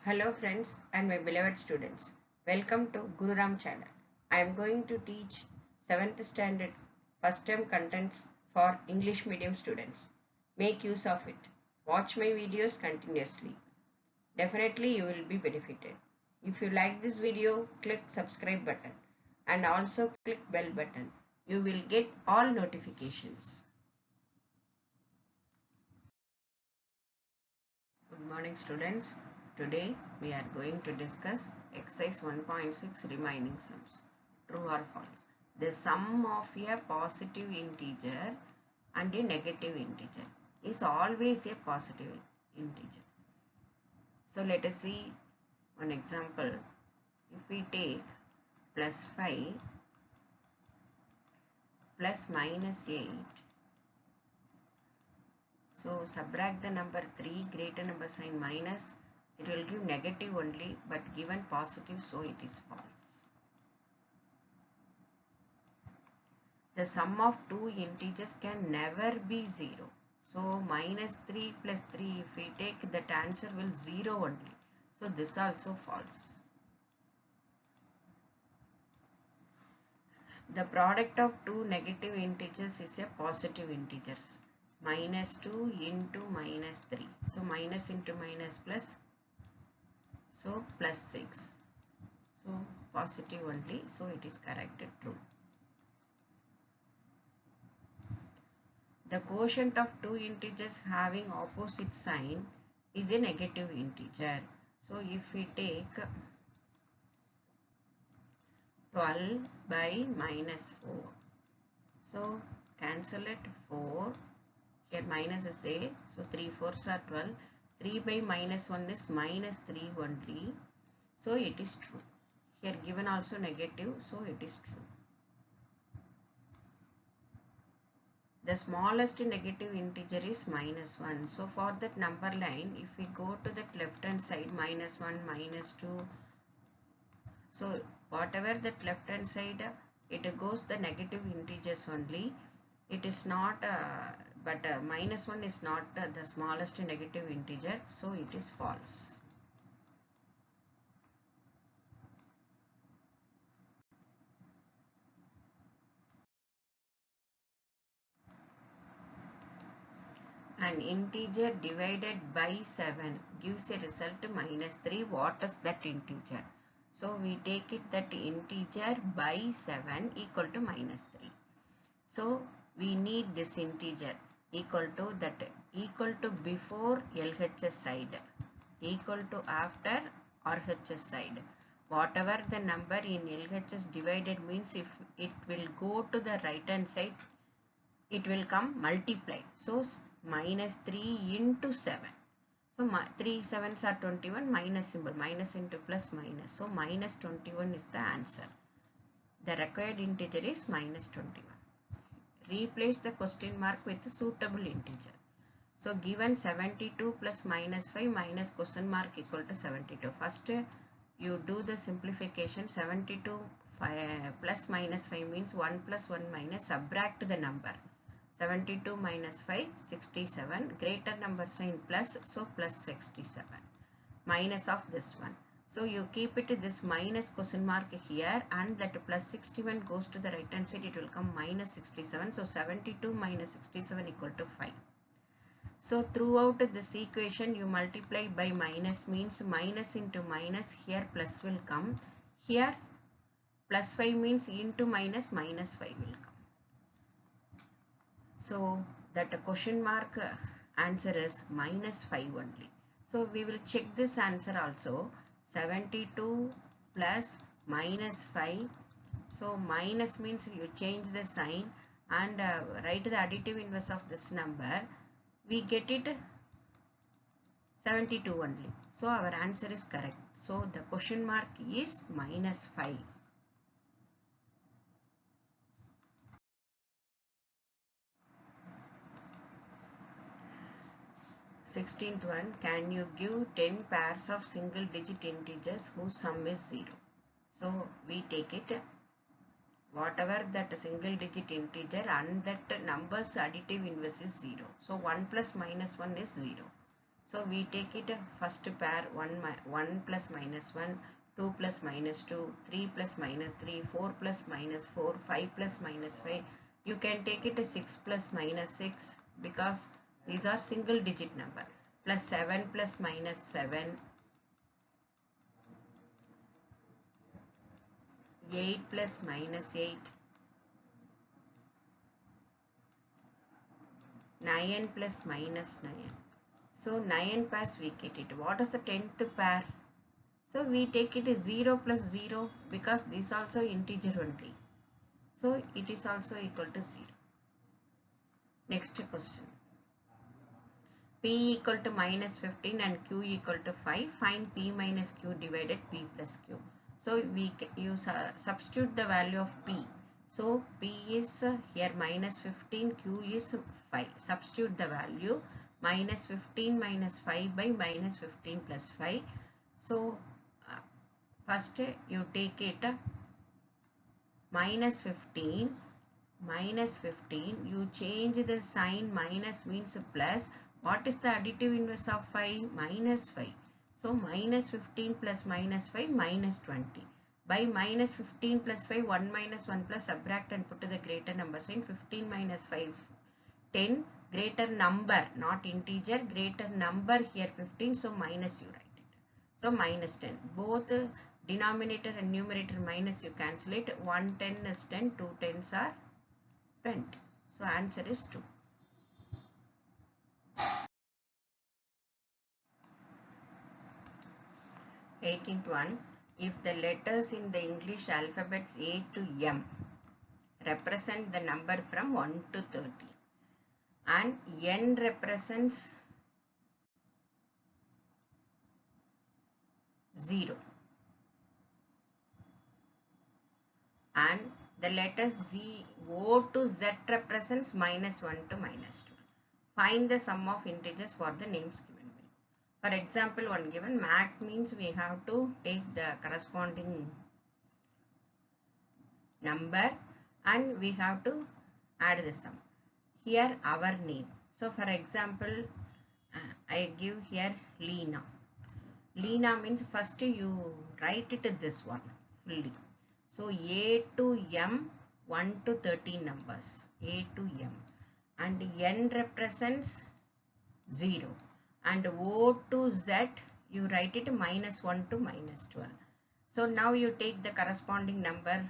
Hello friends and my beloved students. Welcome to Guru Ram channel. I am going to teach 7th standard first term contents for English medium students. Make use of it. Watch my videos continuously. Definitely you will be benefited. If you like this video, click subscribe button and also click bell button. You will get all notifications. Good morning students. Today we are going to discuss exercise 1.6 remaining sums. True or false? The sum of a positive integer and a negative integer is always a positive integer. So let us see one example. If we take plus 5 plus minus 8, so subtract the number 3, greater number sign minus, it will give negative only, but given positive, so it is false. The sum of two integers can never be 0. So minus 3 plus 3, if we take, that answer will 0 only. So this also false. The product of two negative integers is a positive integers. Minus 2 into minus 3. So minus into minus plus. So plus 6. So positive only. So it is correct, true. The quotient of two integers having opposite sign is a negative integer. So if we take 12 by minus 4. So cancel it 4. Here minus is there. So 3 4s are 12. 3 by minus 1 is minus 3 only. So it is true. Here given also negative. So it is true. The smallest negative integer is minus 1. So for that number line, if we go to that left hand side, minus 1, minus 2. So whatever that left hand side, it goes the negative integers only. It is not, but minus 1 is not the smallest negative integer. So it is false. An integer divided by 7 gives a result minus 3. What is that integer? So we take it that integer by 7 equal to minus 3. So we need this integer equal to that, equal to before LHS side, equal to after RHS side. Whatever the number in LHS divided means, if it will go to the right hand side, it will come multiply. So minus 3 into 7. So 3 7s are 21, minus symbol, minus into plus minus. So minus 21 is the answer. The required integer is minus 21. Replace the question mark with a suitable integer. So given 72 plus minus 5 minus question mark equal to 72. First you do the simplification. 72 plus minus 5 means 1 plus 1 minus, subtract the number. 72 minus 5, 67. Greater number sign plus, so plus 67. Minus of this one. So you keep it this minus question mark here, and that plus 61 goes to the right hand side, it will come minus 67. So 72 minus 67 equal to 5. So throughout this equation you multiply by minus, means minus into minus, here plus will come. Here plus 5 means into minus, minus 5 will come. So that question mark answer is minus 5 only. So we will check this answer also. 72 plus minus 5. So minus means you change the sign and write the additive inverse of this number. We get it 72 only. So our answer is correct. So the question mark is minus 5. 16th one, can you give 10 pairs of single digit integers whose sum is 0? So we take it, whatever that single digit integer and that number's additive inverse is 0. So 1 plus minus 1 is 0. So we take it first pair 1 plus minus 1, 2 plus minus 2, 3 plus minus 3, 4 plus minus 4, 5 plus minus 5. You can take it a 6 plus minus 6 because these are single digit number. Plus 7 plus minus 7, 8 plus minus 8, 9 plus minus 9. So 9 pairs we get it. What is the 10th pair? So we take it as 0 plus 0 because this also integer only. So it is also equal to 0. Next question. P equal to minus 15 and Q equal to 5. Find P minus Q divided P plus Q. So we use substitute the value of P. So P is here minus 15, Q is 5. Substitute the value minus 15 minus 5 by minus 15 plus 5. So first you take it minus 15, you change the sign, minus means plus. What is the additive inverse of 5? Minus 5. So minus 15 plus minus 5 minus 20. By minus 15 plus 5, 1 minus 1 plus, subtract and put to the greater number sign. 15 minus 5, 10. Greater number, not integer, greater number here 15. So minus you write it. So minus 10. Both denominator and numerator minus, you cancel it. 1 10 is 10, 2 10s are 20. So answer is 2. 18th one. If the letters in the English alphabets A to M represent the number from 1 to 30 and N represents 0 and the letters O to Z represents minus 1 to minus 2. Find the sum of integers for the names given. For example, one given max means we have to take the corresponding number and we have to add the sum. Here our name. So for example, I give here Leena. Leena means first you write it this one fully. So A to M 1 to 13 numbers. A to M. And N represents 0. And O to Z you write it minus 1 to minus 12. So now you take the corresponding number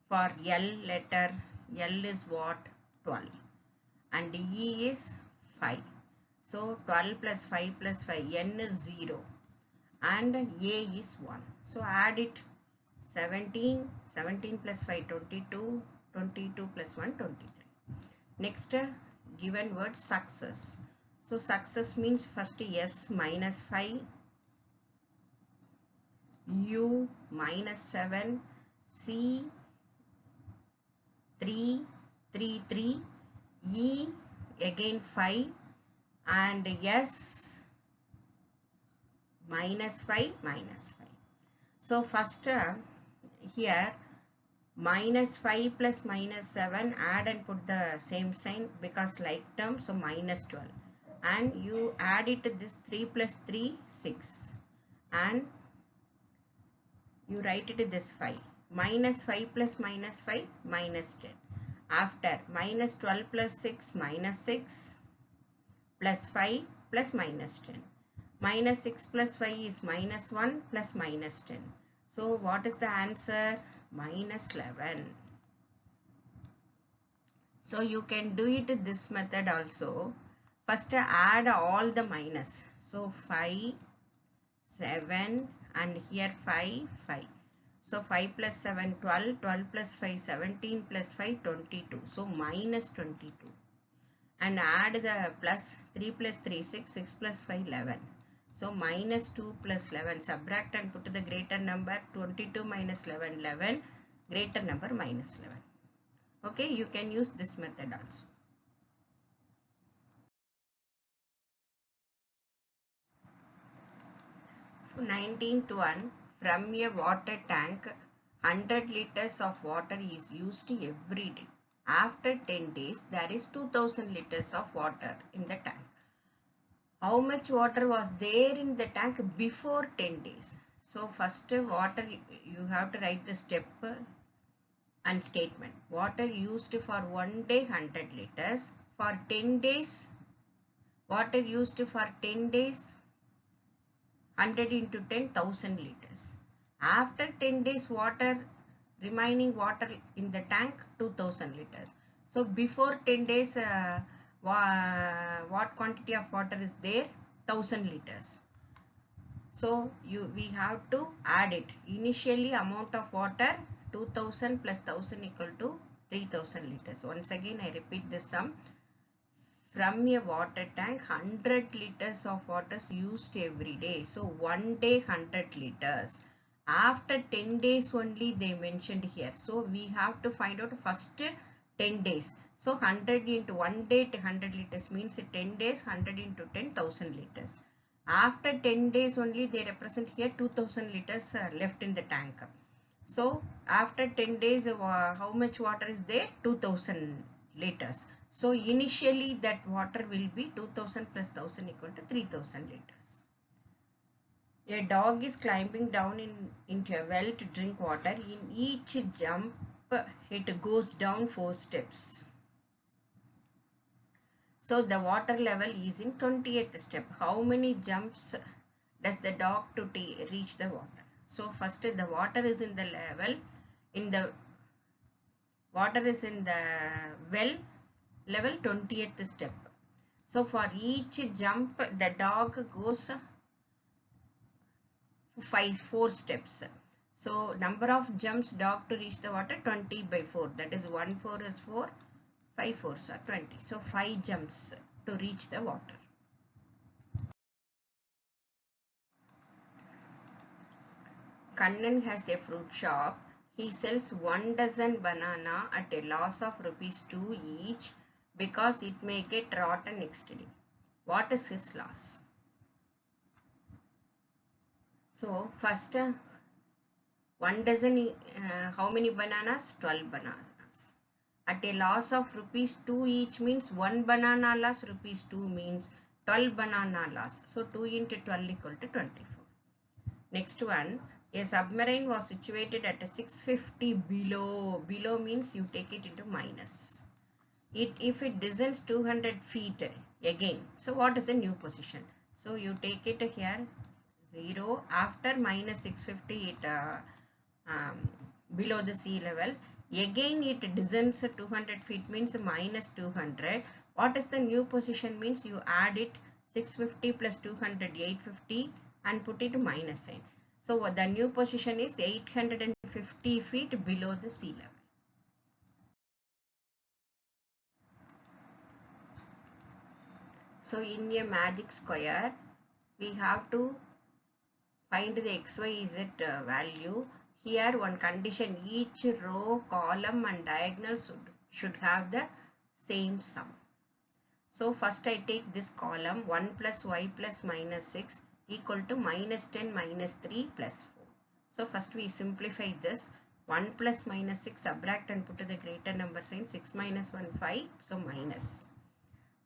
for L letter. L is what? 12. And E is 5. So 12 plus 5 plus 5. N is 0. And A is 1. So add it. 17. 17 plus 5 22. 22 plus 1 23. Next given word success. So success means first S minus 5, U minus 7, C 3, 3, 3, E again 5 and S minus 5, minus 5. So first here minus 5 plus minus 7, add and put the same sign because like term, so minus 12. And you add it to this 3 plus 3, 6. And you write it this 5. Minus 5 plus minus 5, minus 10. After minus 12 plus 6, minus 6. Plus 5 plus minus 10. Minus 6 plus 5 is minus 1 plus minus 10. So what is the answer? Minus 11. So you can do it this method also. First add all the minus. So 5, 7 and here 5, 5. So 5 plus 7, 12, 12 plus 5, 17 plus 5, 22. So minus 22. And add the plus 3 plus 3, 6, 6 plus 5, 11. So minus 2 plus 11. Subtract and put to the greater number. 22 minus 11, 11. Greater number minus 11. Okay, you can use this method also. For 19th one, from a water tank, 100 liters of water is used every day. After 10 days, there is 2000 liters of water in the tank. how much water was there in the tank before 10 days. So first water, you have to write the step and statement. Water used for 1 day 100 liters. For 10 days, water used for 10 days 100 into 10,000 liters. After 10 days, remaining water in the tank 2000 liters. So before 10 days, what quantity of water is there? 1000 liters. So we have to add it. Initially amount of water 2000 plus 1000 equal to 3000 liters. Once again I repeat this sum. From a water tank, 100 liters of water is used every day. So 1 day 100 liters. After 10 days only they mentioned here. So we have to find out first 10 days. So 100 into 1 day to 100 liters means 10 days 100 into 10,000 liters. After 10 days only they represent here 2000 liters left in the tank. So after 10 days how much water is there? 2000 liters. So initially that water will be 2000 plus 1000 equal to 3000 liters. A dog is climbing down into a well to drink water. In each jump it goes down 4 steps. So the water level is in 20th step. How many jumps does the dog to reach the water? So first the water is in the well level 20th step. So for each jump the dog goes 4 steps. So number of jumps dog to reach the water 20 by 4. That is 1 4 is 4. 5 4s are 20. So 5 jumps to reach the water. Kannan has a fruit shop. He sells 1 dozen banana at a loss of ₹2 each because it may get rotten next day. What is his loss? So first 1 dozen, how many bananas? 12 bananas. At a loss of ₹2 each means 1 banana loss, ₹2 means 12 banana loss. So 2 into 12 equal to 24. Next one, a submarine was situated at a 650 below. Below means you take it into minus. If it descends 200 feet again. So what is the new position? So you take it here 0 after minus 650 it below the sea level. Again it descends 200 feet means minus 200. What is the new position means you add it 650 plus 200 850 and put it minus sign. So the new position is 850 feet below the sea level. So in a magic square we have to find the XYZ value. Here one condition, each row, column and diagonal should have the same sum. So first I take this column 1 plus y plus minus 6 equal to minus 10 minus 3 plus 4. So first we simplify this. 1 plus minus 6 subtract and put to the greater number sign. 6 minus 1 5. So minus.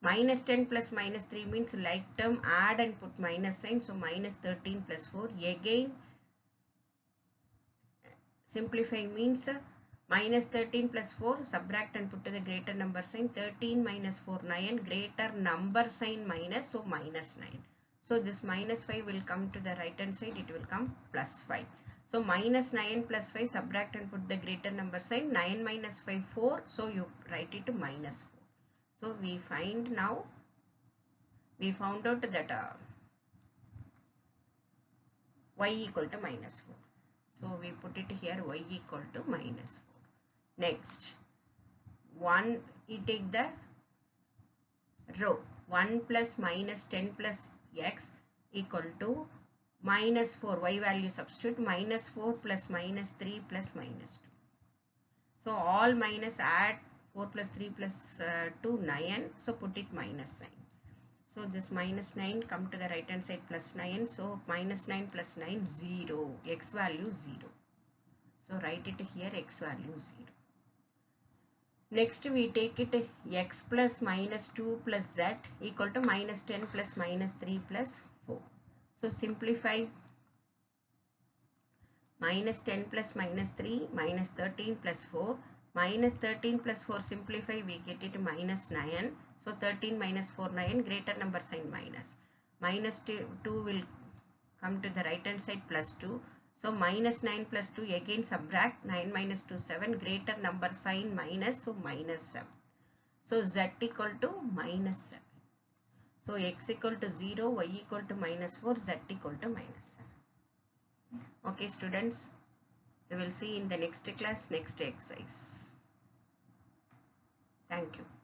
Minus 10 plus minus 3 means like term, add and put minus sign. So minus 13 plus 4. Again simplify means minus 13 plus 4 subtract and put to the greater number sign. 13 minus 4 9, greater number sign minus, so minus 9. So this minus 5 will come to the right hand side, it will come plus 5. So minus 9 plus 5 subtract and put the greater number sign. 9 minus 5 4, so you write it to minus 4. So we found out that y equal to minus 4. So we put it here, y equal to minus 4. Next, you take the row. 1 plus minus 10 plus x equal to minus 4. Y value substitute, minus 4 plus minus 3 plus minus 2. So all minus, add 4 plus 3 plus 2, 9. So put it minus sign. So this minus 9 come to the right hand side plus 9. So minus 9 plus 9, 0. X value 0. So write it here, x value 0. Next we take it x plus minus 2 plus z equal to minus 10 plus minus 3 plus 4. So simplify. Minus 10 plus minus 3 minus 13 plus 4. Minus 13 plus 4 simplify, we get it minus 9. So 13 minus 4 9, greater number sign minus. Minus 2 will come to the right hand side plus 2. So minus 9 plus 2, again subtract, 9 minus 2 7, greater number sign minus, so minus 7. So z equal to minus 7. So x equal to 0, y equal to minus 4, z equal to minus 7. Okay students, we will see in the next class, next exercise. Thank you.